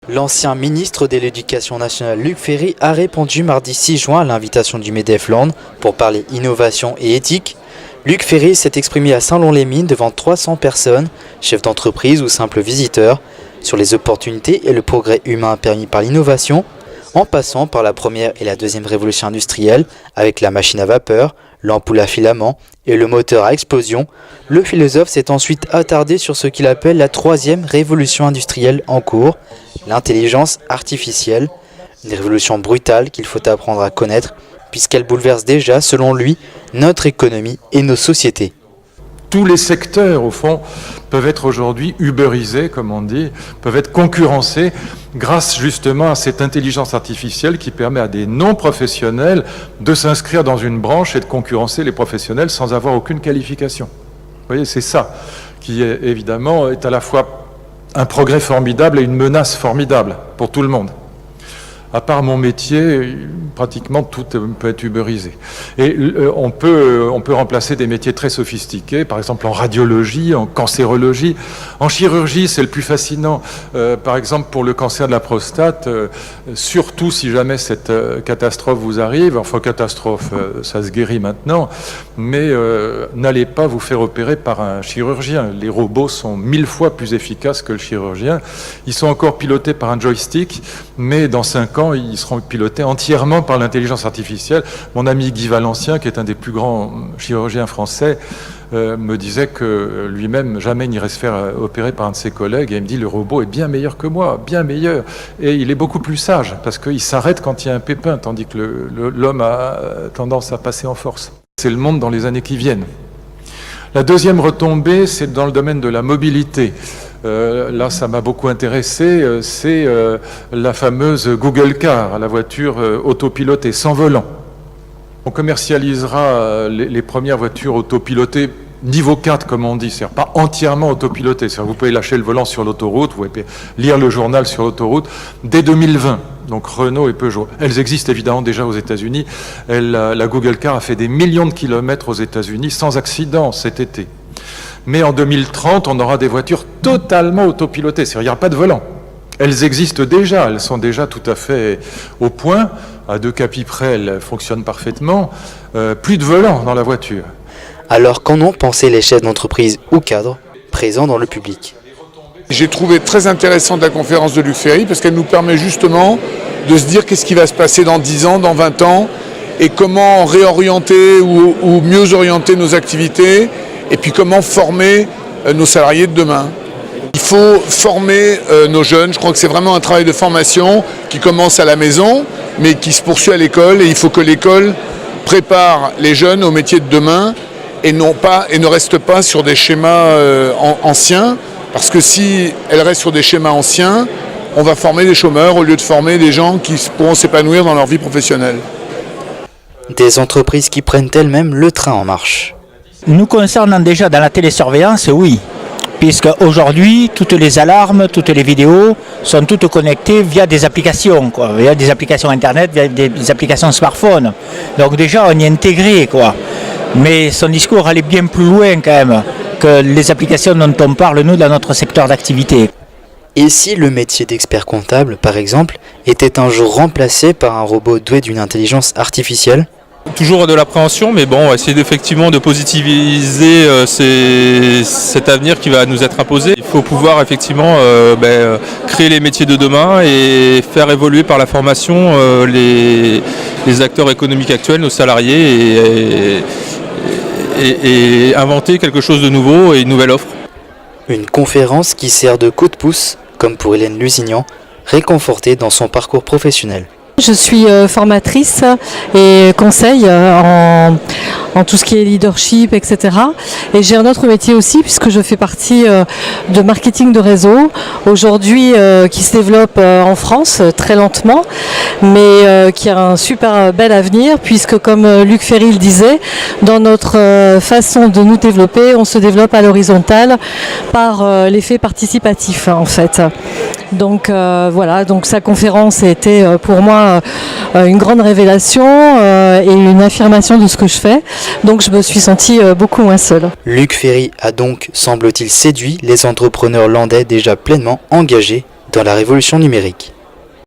L'ancien ministre de l'Éducation nationale Luc Ferry a répondu mardi 6 juin à l'invitation du MEDEF Land pour parler innovation et éthique. Luc Ferry s'est exprimé à Saint-Lô-les-Mines devant 300 personnes, chefs d'entreprise ou simples visiteurs, sur les opportunités et le progrès humain permis par l'innovation, en passant par la première et la deuxième révolution industrielle avec la machine à vapeur, l'ampoule à filament et le moteur à explosion. Le philosophe s'est ensuite attardé sur ce qu'il appelle la troisième révolution industrielle en cours, l'intelligence artificielle, une révolution brutale qu'il faut apprendre à connaître puisqu'elle bouleverse déjà, selon lui, notre économie et nos sociétés. Tous les secteurs, au fond, peuvent être aujourd'hui uberisés, comme on dit, peuvent être concurrencés grâce justement à cette intelligence artificielle qui permet à des non-professionnels de s'inscrire dans une branche et de concurrencer les professionnels sans avoir aucune qualification. Vous voyez, c'est ça qui, évidemment, est à la fois un progrès formidable et une menace formidable pour tout le monde. À part mon métier, pratiquement tout peut être uberisé. Et on peut remplacer des métiers très sophistiqués, par exemple en radiologie, en cancérologie. En chirurgie, c'est le plus fascinant. Par exemple, pour le cancer de la prostate, surtout si jamais cette catastrophe vous arrive, enfin catastrophe, ça se guérit maintenant, mais n'allez pas vous faire opérer par un chirurgien. Les robots sont 1000 fois plus efficaces que le chirurgien. Ils sont encore pilotés par un joystick, mais dans 5 ans, ils seront pilotés entièrement par l'intelligence artificielle. Mon ami Guy Valencien, qui est un des plus grands chirurgiens français, me disait que lui-même jamais n'irait se faire opérer par un de ses collègues, et il me dit le robot est bien meilleur que moi, bien meilleur, et il est beaucoup plus sage parce qu'il s'arrête quand il y a un pépin, tandis que l'homme a tendance à passer en force. C'est le monde dans les années qui viennent. La deuxième retombée, c'est dans le domaine de la mobilité. Là, ça m'a beaucoup intéressé, c'est la fameuse Google Car, la voiture autopilotée sans volant. On commercialisera les premières voitures autopilotées niveau 4, comme on dit, c'est-à-dire pas entièrement autopilotées. C'est-à-dire vous pouvez lâcher le volant sur l'autoroute, vous pouvez lire le journal sur l'autoroute, dès 2020. Donc Renault et Peugeot. Elles existent évidemment déjà aux États-Unis. La Google Car a fait des millions de kilomètres aux États-Unis sans accident cet été. Mais en 2030, on aura des voitures totalement autopilotées, c'est-à-dire il n'y aura pas de volant. Elles existent déjà, elles sont déjà tout à fait au point. À 2 capis près, elles fonctionnent parfaitement. Plus de volant dans la voiture. Alors qu'en ont pensé les chefs d'entreprise ou cadres présents dans le public? J'ai trouvé très intéressante la conférence de Luc Ferry parce qu'elle nous permet justement de se dire qu'est-ce qui va se passer dans 10 ans, dans 20 ans et comment réorienter ou mieux orienter nos activités et puis comment former nos salariés de demain. Il faut former nos jeunes, je crois que c'est vraiment un travail de formation qui commence à la maison mais qui se poursuit à l'école et il faut que l'école prépare les jeunes au métier de demain et ne reste pas sur des schémas anciens. Parce que si elle reste sur des schémas anciens, on va former des chômeurs au lieu de former des gens qui pourront s'épanouir dans leur vie professionnelle. Des entreprises qui prennent elles-mêmes le train en marche. Nous concernant déjà dans la télésurveillance, oui. Puisque aujourd'hui, toutes les alarmes, toutes les vidéos sont toutes connectées via des applications, via des applications internet, via des applications smartphone. Donc déjà, on y est intégré, Mais son discours allait bien plus loin quand même que les applications dont on parle, nous, dans notre secteur d'activité. Et si le métier d'expert comptable, par exemple, était un jour remplacé par un robot doué d'une intelligence artificielle? Toujours de l'appréhension, mais bon, essayer effectivement de positiviser cet avenir qui va nous être imposé. Il faut pouvoir effectivement créer les métiers de demain et faire évoluer par la formation les acteurs économiques actuels, nos salariés, et inventer quelque chose de nouveau et une nouvelle offre. Une conférence qui sert de coup de pouce, comme pour Hélène Lusignan, réconfortée dans son parcours professionnel. Je suis formatrice et conseil en tout ce qui est leadership, etc. Et j'ai un autre métier aussi puisque je fais partie de marketing de réseau, aujourd'hui qui se développe en France très lentement, mais qui a un super bel avenir puisque comme Luc Ferry le disait, dans notre façon de nous développer, on se développe à l'horizontale par l'effet participatif en fait. Donc voilà, donc sa conférence était pour moi une grande révélation et une affirmation de ce que je fais. Donc je me suis sentie beaucoup moins seule. Luc Ferry a donc, semble-t-il, séduit les entrepreneurs landais déjà pleinement engagés dans la révolution numérique.